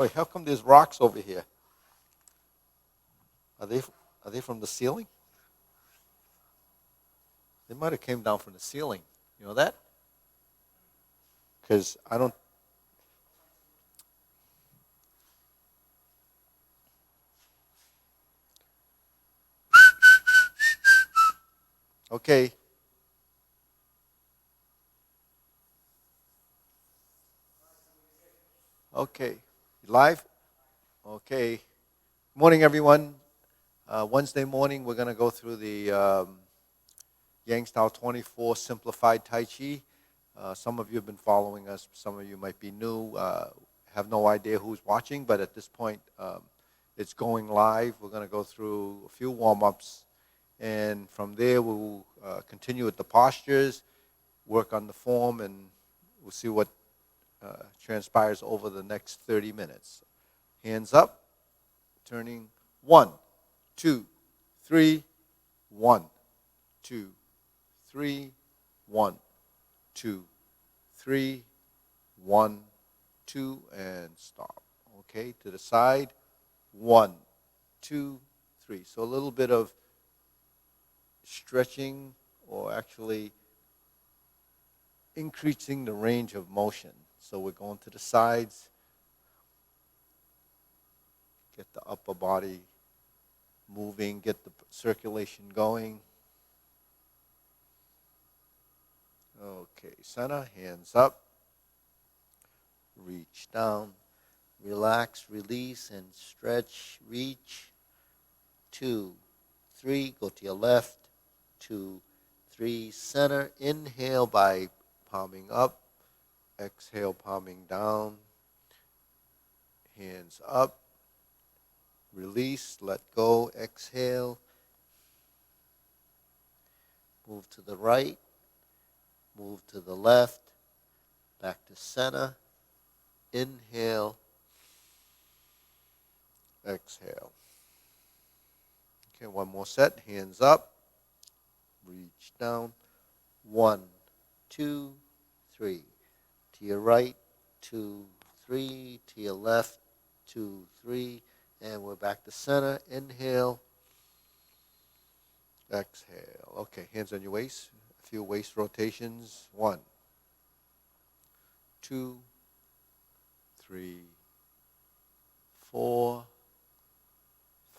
Wait, how come there's rocks over here? Are they from the ceiling? They might have came down from the ceiling. You know that? Because I don't. Okay. Okay. Live? Okay. Morning, everyone. Wednesday morning, we're going to go through the Yang Style 24 Simplified Tai Chi. Some of you have been following us. Some of you might be new. Have no idea who's watching, but at this point, it's going live. We're going to go through a few warm-ups, and from there, we'll continue with the postures, work on the form, and we'll see what transpires over the next 30 minutes. Hands up, turning 1, 2, 3, 1, 2, 3, 1, 2, 3, 1, 2, and stop. Okay, to the side, 1, 2, 3. So a little bit of stretching, or actually increasing the range of motion. So we're going to the sides, get the upper body moving, get the circulation going. Okay, center, hands up, reach down, relax, release, and stretch, reach, 2, 3, go to your left, 2, 3, center, inhale by palming up, exhale, palming down, hands up, release, let go, exhale, move to the right, move to the left, back to center, inhale, exhale. Okay, one more set, hands up, reach down, 1, 2, 3, to your right, 2, 3, to your left, 2, 3, and we're back to center, inhale, exhale. Okay, hands on your waist, a few waist rotations, 1, 2, 3, 4,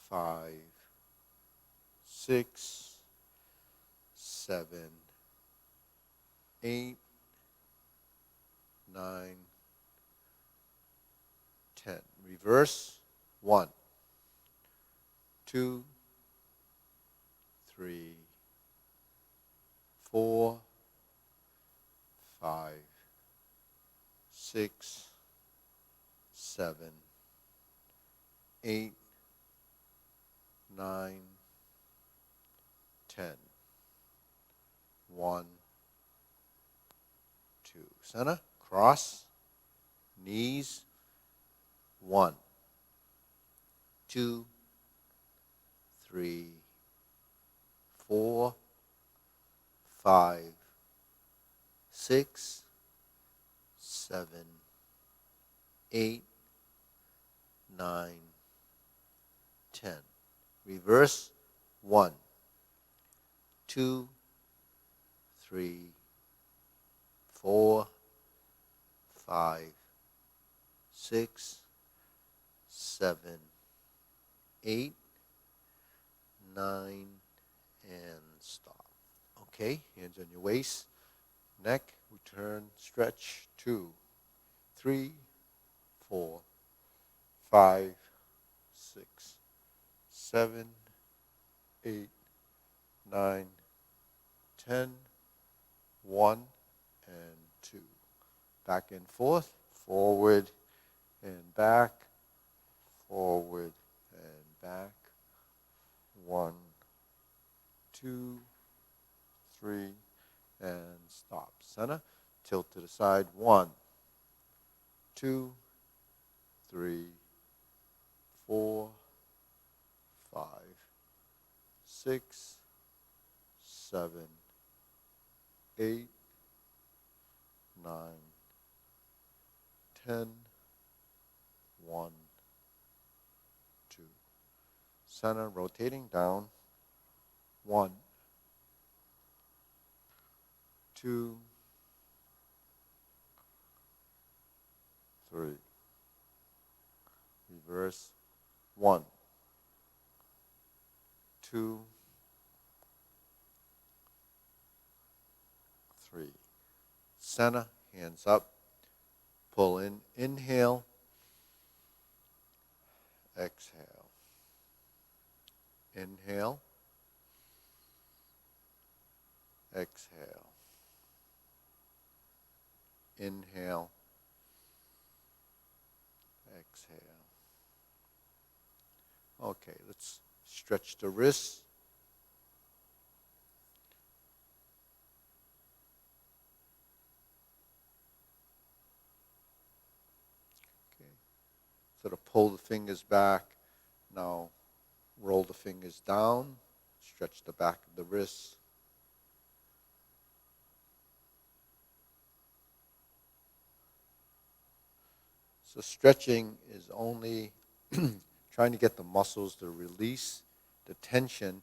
5, 6, 7, 8, 9, 10. Reverse. 1, 2, 3, 4, 5, 6, 7, 8, 9, 10. 1, 2. Center, cross, knees, 1, 2, 3, 4, 5, 6, 7, 8, 9, 10. Reverse. 1, 2, 3, 4, 5, 6, 7, 8, 9, and stop. Okay, hands on your waist, neck, return, stretch, 2, 3, 4, 5, 6, 7, 8, 9, 10, 1, and 2. Back and forth, forward and back, forward and back. 1, 2, 3, and stop. Center, tilt to the side. 1, 2, 3, 4, 5, 6, 7, 8, 9, 10, 1, 2. Center, rotating down. 1, 2, 3. Reverse. 1, 2, 3. Center, hands up. Pull in. Inhale. Exhale. Inhale. Exhale. Inhale. Exhale. Okay, let's stretch the wrists. Okay. Sort of pull the fingers back. Now roll the fingers down. Stretch the back of the wrists. So stretching is only trying to get the muscles to release the tension,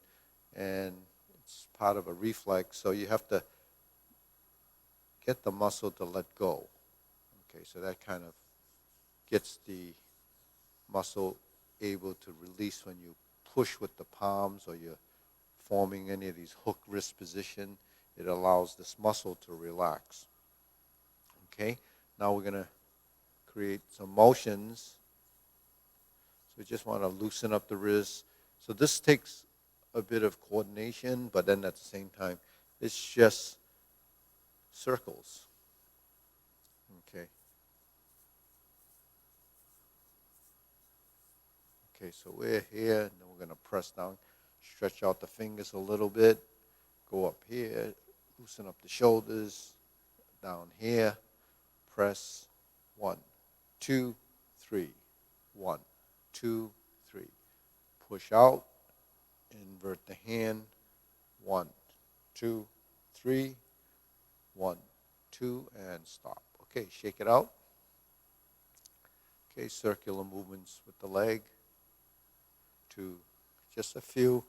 and it's part of a reflex, so you have to get the muscle to let go. Okay, so that kind of gets the muscle able to release when you push with the palms or you're forming any of these hook wrist position. It allows this muscle to relax. Okay, now we're going to create some motions. So we just want to loosen up the wrist. So this takes a bit of coordination, but then at the same time, it's just circles. Okay. Okay, so we're here, and then we're going to press down, stretch out the fingers a little bit, go up here, loosen up the shoulders, down here, press, 1, 2, 3, 1, 2, 3. Push out, invert the hand, 1, 2, 3, 1, 2, and stop. Okay, shake it out. Okay, circular movements with the leg. 2, just a few.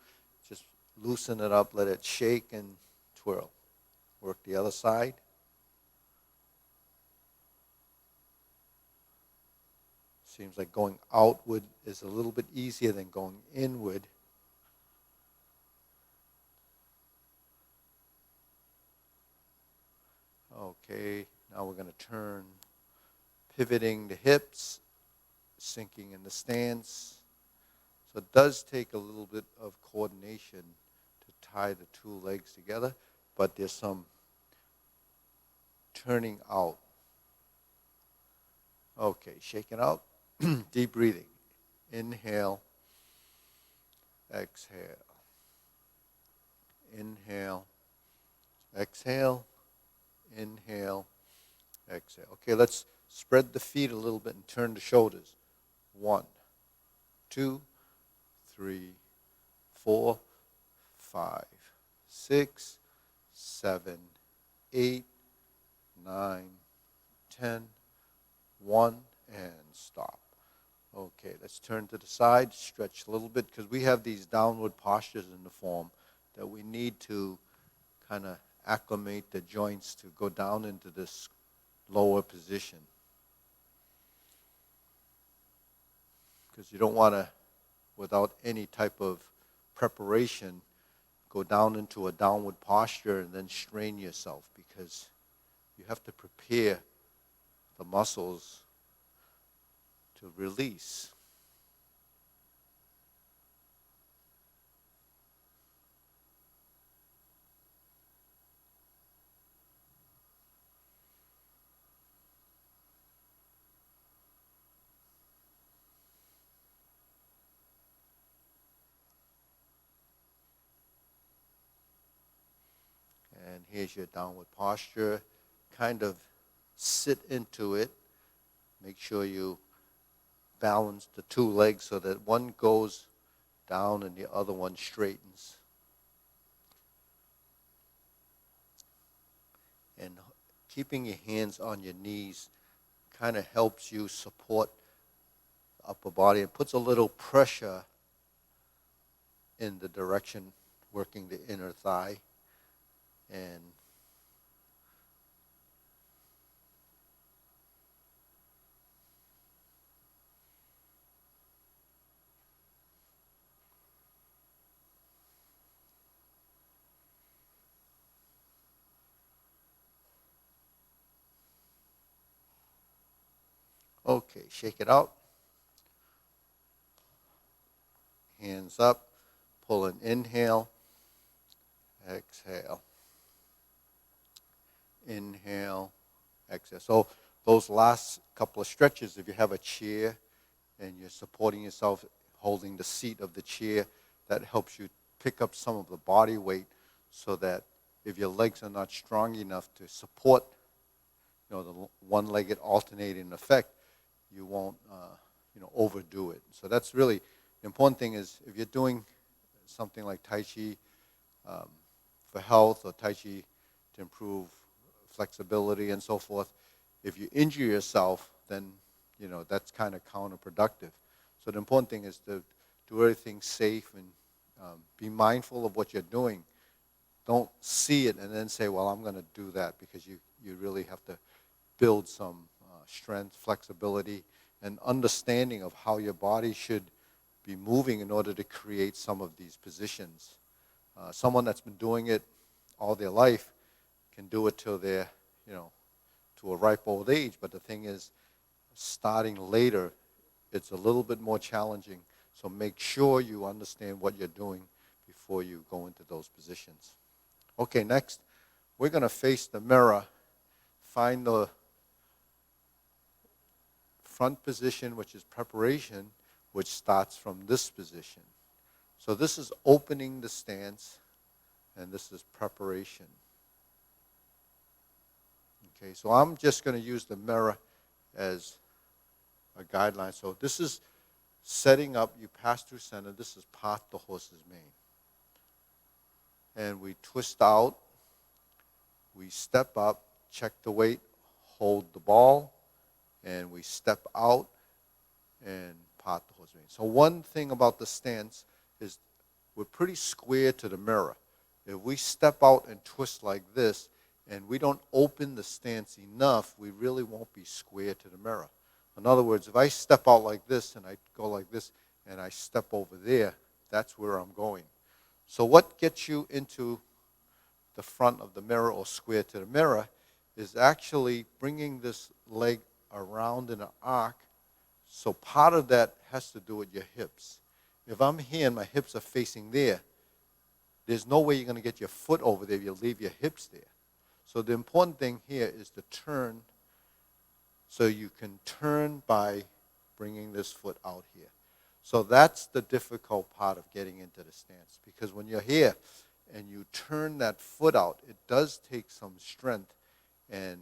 Just loosen it up, let it shake and twirl. Work the other side. Seems like going outward is a little bit easier than going inward. Okay, now we're going to turn, pivoting the hips, sinking in the stance. So it does take a little bit of coordination to tie the two legs together, but there's some turning out. Okay, shaking out, deep breathing. Inhale, exhale. Inhale, exhale, inhale, exhale. Okay, let's spread the feet a little bit and turn the shoulders. 1, 2, 3, 4, 5, 6, 7, 8, 9, 10, 1, and stop. Okay, let's turn to the side, stretch a little bit, because we have these downward postures in the form that we need to kind of acclimate the joints to go down into this lower position. Because you don't want to, without any type of preparation, go down into a downward posture and then strain yourself, because you have to prepare the muscles to release. And here's your downward posture. Kind of sit into it. Make sure you balance the two legs so that one goes down and the other one straightens. And keeping your hands on your knees kind of helps you support upper body and puts a little pressure in the direction working the inner thigh. And okay, shake it out. Hands up. Pull an inhale. Exhale. Inhale. Exhale. So those last couple of stretches, if you have a chair and you're supporting yourself, holding the seat of the chair, that helps you pick up some of the body weight so that if your legs are not strong enough to support, the one-legged alternating effect, you won't, overdo it. So that's really the important thing is if you're doing something like Tai Chi for health or Tai Chi to improve flexibility and so forth, if you injure yourself, then, that's kind of counterproductive. So the important thing is to do everything safe and be mindful of what you're doing. Don't see it and then say, well, I'm going to do that, because you really have to build some strength, flexibility, and understanding of how your body should be moving in order to create some of these positions. Someone that's been doing it all their life can do it till they're, to a ripe old age. But the thing is, starting later, it's a little bit more challenging. So make sure you understand what you're doing before you go into those positions. Okay, next, we're going to face the mirror. Find the front position, which is preparation, which starts from this position. So this is opening the stance, and this is preparation. Okay, so I'm just going to use the mirror as a guideline. So this is setting up, you pass through center. This is part the horse's mane. And we twist out, we step up, check the weight, hold the ball, and we step out and part the horse's mane. So one thing about the stance is we're pretty square to the mirror. If we step out and twist like this, and we don't open the stance enough, we really won't be square to the mirror. In other words, if I step out like this, and I go like this, and I step over there, that's where I'm going. So what gets you into the front of the mirror or square to the mirror is actually bringing this leg around in an arc. So part of that has to do with your hips. If I'm here and my hips are facing there, there's no way you're going to get your foot over there if you leave your hips there. So the important thing here is to turn, so you can turn by bringing this foot out here. So that's the difficult part of getting into the stance, because when you're here and you turn that foot out, it does take some strength, and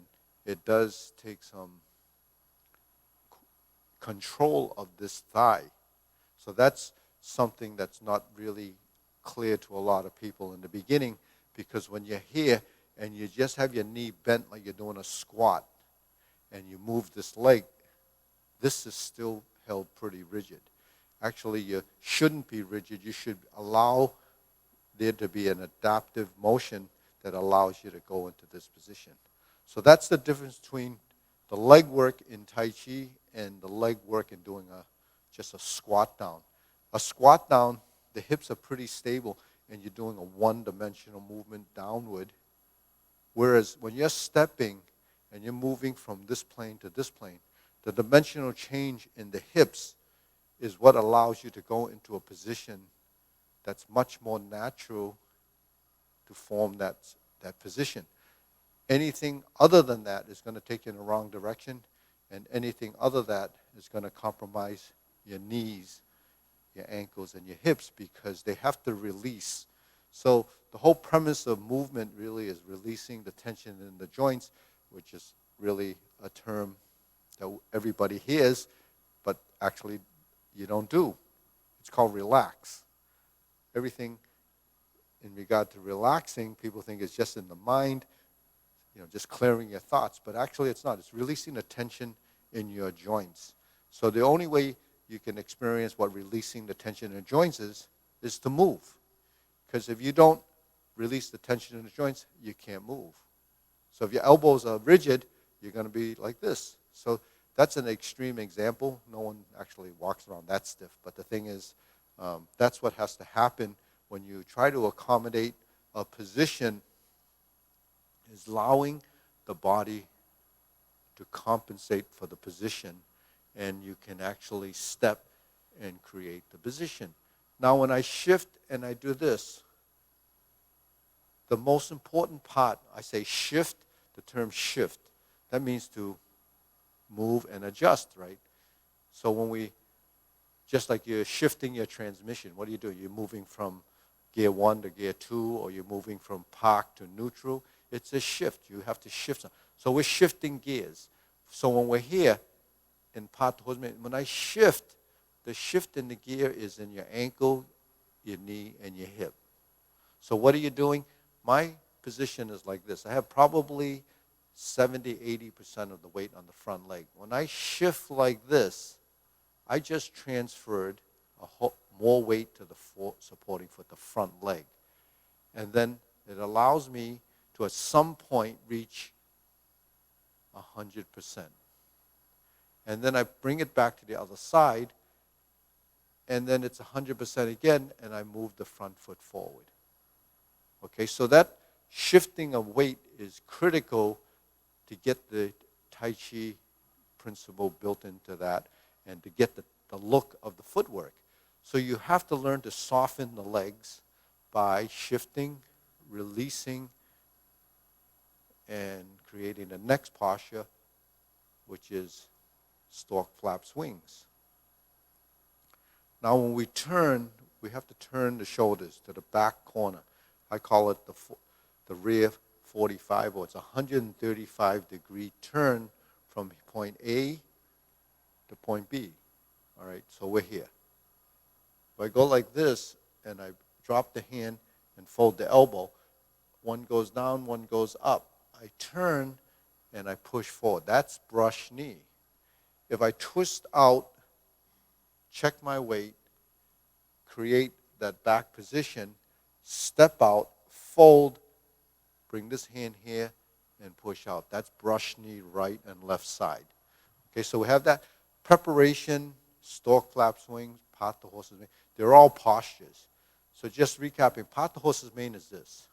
it does take some control of this thigh. So that's something that's not really clear to a lot of people in the beginning, because when you're here and you just have your knee bent like you're doing a squat, and you move this leg, this is still held pretty rigid. Actually, you shouldn't be rigid. You should allow there to be an adaptive motion that allows you to go into this position. So that's the difference between the leg work in Tai Chi and the leg work in doing just a squat down. A squat down, the hips are pretty stable, and you're doing a one-dimensional movement downward. Whereas when you're stepping and you're moving from this plane to this plane, the dimensional change in the hips is what allows you to go into a position that's much more natural to form that position. Anything other than that is going to take you in the wrong direction, and anything other than that is going to compromise your knees, your ankles, and your hips, because they have to release. So the whole premise of movement really is releasing the tension in the joints, which is really a term that everybody hears, but actually you don't do. It's called relax. Everything in regard to relaxing, people think it's just in the mind, just clearing your thoughts, but actually it's not. It's releasing the tension in your joints. So the only way you can experience what releasing the tension in the joints is to move. Because if you don't release the tension in the joints, you can't move. So if your elbows are rigid, you're going to be like this. So that's an extreme example. No one actually walks around that stiff. But the thing is, that's what has to happen when you try to accommodate a position, is allowing the body to compensate for the position, and you can actually step and create the position. Now when I shift and I do this, the most important part, I say shift, the term shift. That means to move and adjust, right? So when we, just like you're shifting your transmission, what do? You're moving from gear 1 to gear 2, or you're moving from park to neutral. It's a shift. You have to shift. So we're shifting gears. So when we're here in part, when I shift, the shift in the gear is in your ankle, your knee, and your hip. So what are you doing? My position is like this. I have probably 70-80% of the weight on the front leg. When I shift like this, I just transferred more weight to the supporting foot, the front leg. And then it allows me to at some point reach 100%. And then I bring it back to the other side, and then it's 100% again, and I move the front foot forward. Okay, so that shifting of weight is critical to get the Tai Chi principle built into that and to get the look of the footwork. So you have to learn to soften the legs by shifting, releasing, and creating the next posture, which is stork flaps wings. Now when we turn, we have to turn the shoulders to the back corner. I call it the rear 45, or it's a 135-degree turn from point A to point B. All right, so we're here. If I go like this and I drop the hand and fold the elbow, one goes down, one goes up. I turn and I push forward. That's brush knee. If I twist out, check my weight, create that back position, step out, fold, bring this hand here, and push out. That's brush knee right and left side. Okay, so we have that preparation, stork flap swings, part the horse's mane. They're all postures. So just recapping, part the horse's mane is this.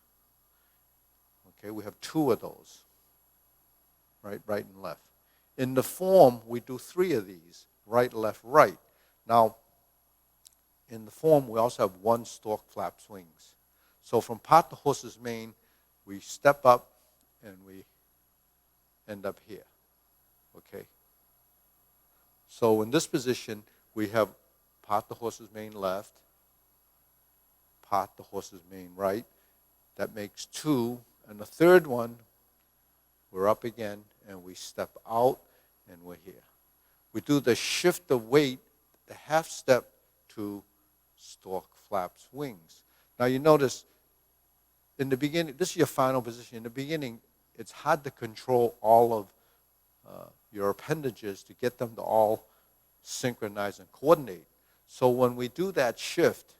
Okay, we have 2 of those, right and left. In the form, we do 3 of these, right, left, right. Now, in the form, we also have 1 stork flap swings. So from part the horse's mane, we step up and we end up here, okay? So in this position, we have part the horse's mane left, part the horse's mane right. That makes 2. And the third one, we're up again, and we step out, and we're here. We do the shift of weight, the half step to stork flaps wings. Now you notice, in the beginning, this is your final position. In the beginning, it's hard to control all of your appendages to get them to all synchronize and coordinate. So when we do that shift,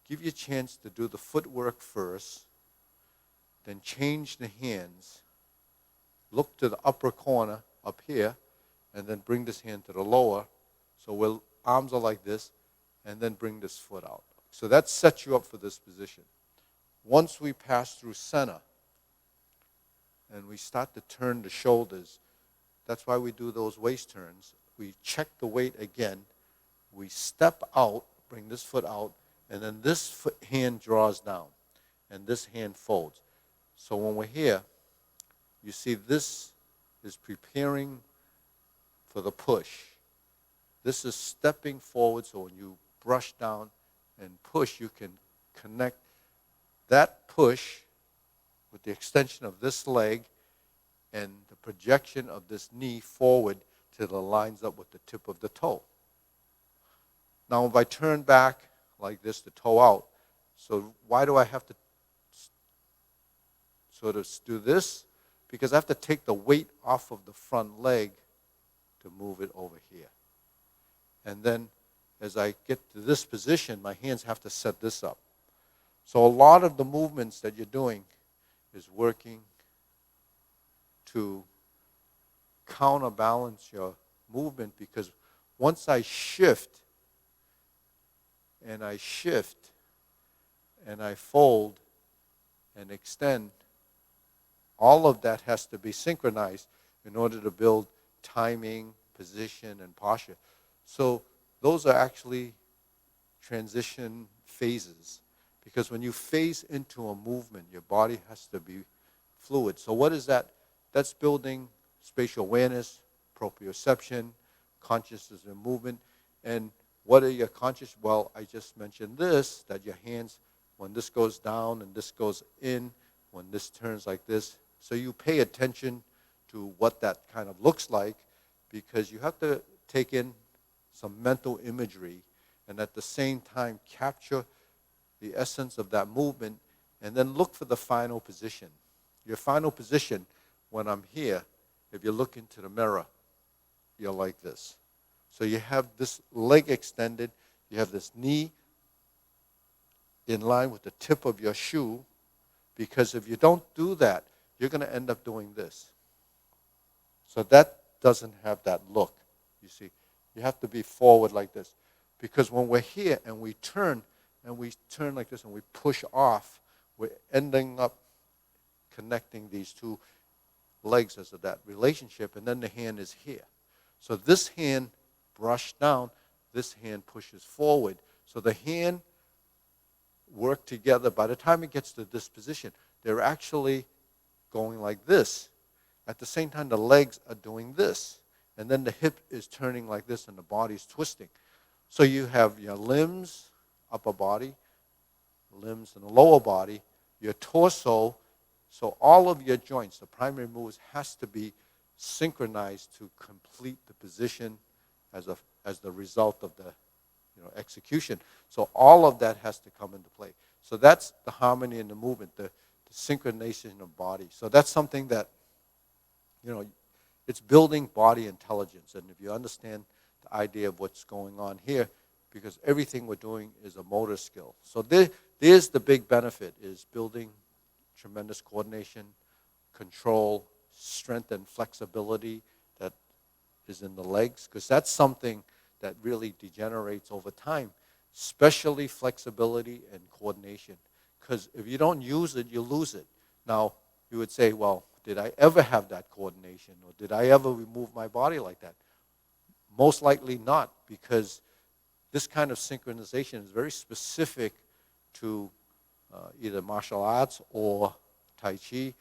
give you a chance to do the footwork first, then change the hands, look to the upper corner up here, and then bring this hand to the lower. So arms are like this, and then bring this foot out. So that sets you up for this position. Once we pass through center, and we start to turn the shoulders, that's why we do those waist turns. We check the weight again, we step out, bring this foot out, and then this hand draws down, and this hand folds. So when we're here, you see this is preparing for the push. This is stepping forward, so when you brush down and push, you can connect that push with the extension of this leg and the projection of this knee forward till it lines up with the tip of the toe. Now if I turn back like this, the toe out, so why do I have to sort of do this? Because I have to take the weight off of the front leg to move it over here. And then as I get to this position, my hands have to set this up. So a lot of the movements that you're doing is working to counterbalance your movement, because once I shift and I fold and extend, all of that has to be synchronized in order to build timing, position, and posture. So those are actually transition phases, because when you phase into a movement, your body has to be fluid. So what is that? That's building spatial awareness, proprioception, consciousness and movement. And what are your conscious? Well, I just mentioned this, that your hands, when this goes down and this goes in, when this turns like this. So you pay attention to what that kind of looks like, because you have to take in some mental imagery and at the same time capture the essence of that movement, and then look for the final position. Your final position, when I'm here, if you look into the mirror, you're like this. So you have this leg extended, you have this knee in line with the tip of your shoe, because if you don't do that, you're going to end up doing this. So that doesn't have that look, you see. You have to be forward like this. Because when we're here and we turn like this and we push off, we're ending up connecting these two legs as of that relationship, and then the hand is here. So this hand brushed down, this hand pushes forward. So the hand work together. By the time it gets to this position, they're actually going like this. At the same time, the legs are doing this. And then the hip is turning like this and the body's twisting. So you have your limbs, upper body, limbs in the lower body, your torso. So all of your joints, the primary moves, has to be synchronized to complete the position as the result of the execution. So all of that has to come into play. So that's the harmony in the movement, the synchronization of body. So that's something that, it's building body intelligence. And if you understand the idea of what's going on here, because everything we're doing is a motor skill. So there's the big benefit, is building tremendous coordination, control, strength, and flexibility that is in the legs, because that's something that really degenerates over time, especially flexibility and coordination. Because if you don't use it, you lose it. Now, you would say, well, did I ever have that coordination? Or did I ever remove my body like that? Most likely not, because this kind of synchronization is very specific to either martial arts or Tai Chi.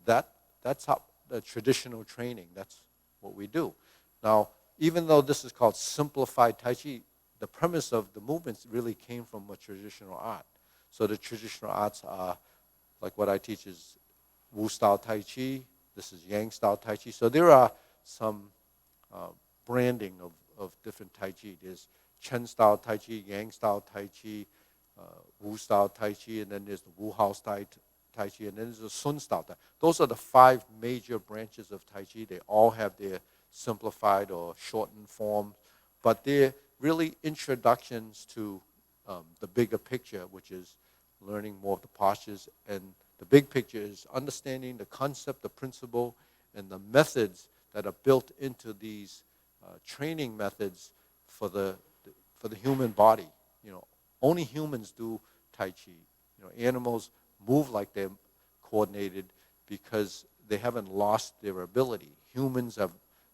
That's how the traditional training, that's what we do. Now, even though this is called simplified Tai Chi, the premise of the movements really came from a traditional art. So the traditional arts are, like what I teach is Wu-style Tai Chi, this is Yang-style Tai Chi. So there are some branding of different Tai Chi. There's Chen-style Tai Chi, Yang-style Tai Chi, Wu-style Tai Chi, and then there's the Wu-house Tai Chi, and then there's the Sun-style Tai Chi. Those are the 5 major branches of Tai Chi. They all have their simplified or shortened form, but they're really introductions to the bigger picture, which is learning more of the postures. And the big picture is understanding the concept, the principle, and the methods that are built into these training methods for the human body. Only humans do Tai Chi. Animals move like they're coordinated because they haven't lost their ability. Humans have,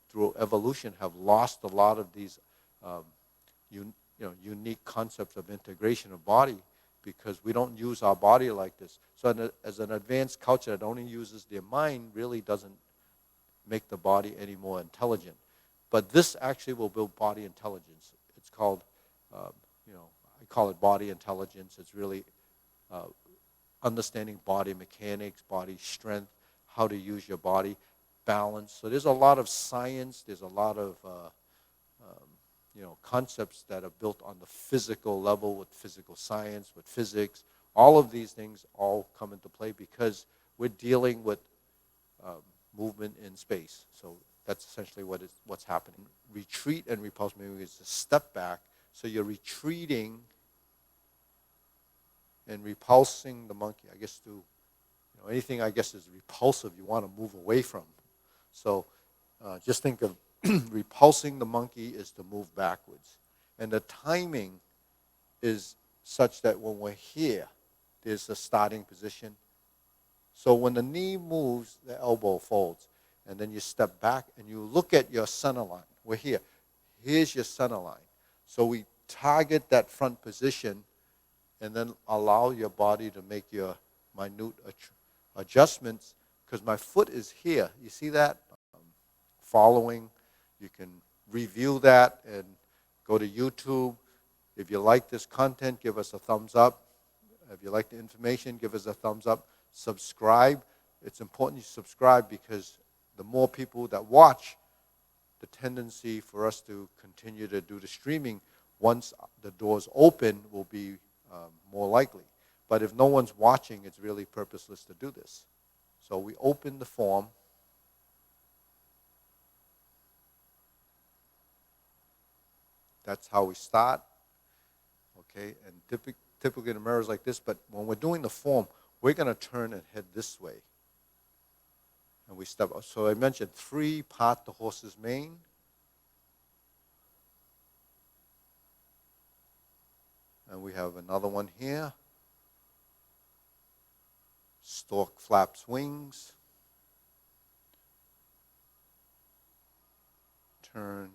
through evolution, have lost a lot of these unique concepts of integration of body, because we don't use our body like this. So as an advanced culture that only uses their mind, really doesn't make the body any more intelligent. But this actually will build body intelligence. It's called, I call it body intelligence. It's really understanding body mechanics, body strength, how to use your body, balance. So there's a lot of science, there's a lot of concepts that are built on the physical level, with physical science, with physics. All of these things all come into play because we're dealing with movement in space. So That's essentially what's happening. Retreat and repulse meaning is a step back. So you're retreating and repulsing the monkey. I guess anything I guess is repulsive you want to move away from. So just think of repulsing the monkey is to move backwards. And the timing is such that when we're here, there's a starting position. So when the knee moves, the elbow folds. And then you step back and you look at your center line. We're here. Here's your center line. So we target that front position and then allow your body to make your minute adjustments, because my foot is here. You see that? Following. You can review that and go to YouTube. If you like this content, give us a thumbs up. If you like the information, give us a thumbs up. Subscribe. It's important you subscribe, because the more people that watch, the tendency for us to continue to do the streaming once the doors open will be more likely. But if no one's watching, it's really purposeless to do this. So we open the form. That's how we start. Okay, and typically the mirror is like this, but when we're doing the form, we're going to turn and head this way. And we step up. So I mentioned 3, part the horse's mane. And we have another one here. Stork flaps wings. Turn.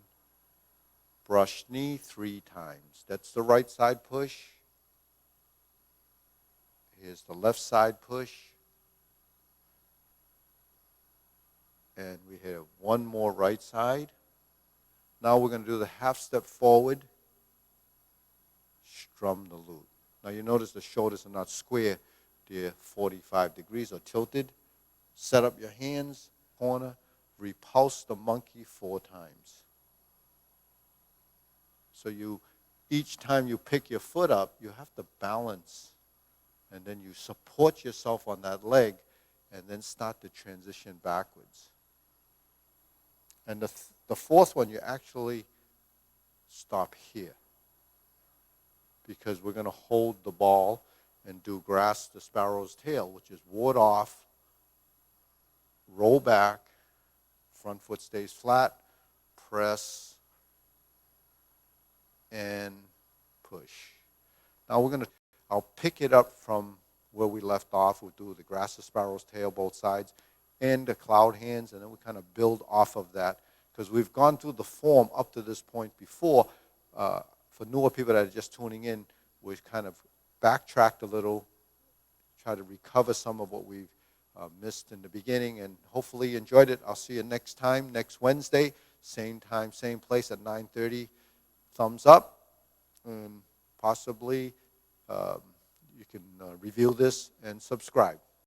Brush knee 3 times. That's the right side push. Here's the left side push. And we have one more right side. Now we're going to do the half step forward. Strum the lute. Now you notice the shoulders are not square. They're 45 degrees or tilted. Set up your hands, corner. Repulse the monkey 4 times. So each time you pick your foot up, you have to balance. And then you support yourself on that leg and then start to transition backwards. And the fourth one, you actually stop here, because we're going to hold the ball and do grasp the sparrow's tail, which is ward off, roll back, front foot stays flat, press, and push. Now I'll pick it up from where we left off. We'll do the grasp the sparrow's tail, both sides, and the cloud hands, and then we kind of build off of that, because we've gone through the form up to this point before. For newer people that are just tuning in, we've kind of backtracked a little, try to recover some of what we've missed in the beginning, and hopefully you enjoyed it. I'll see you next time, next Wednesday, same time, same place at 9:30. Thumbs up, and possibly you can review this and subscribe.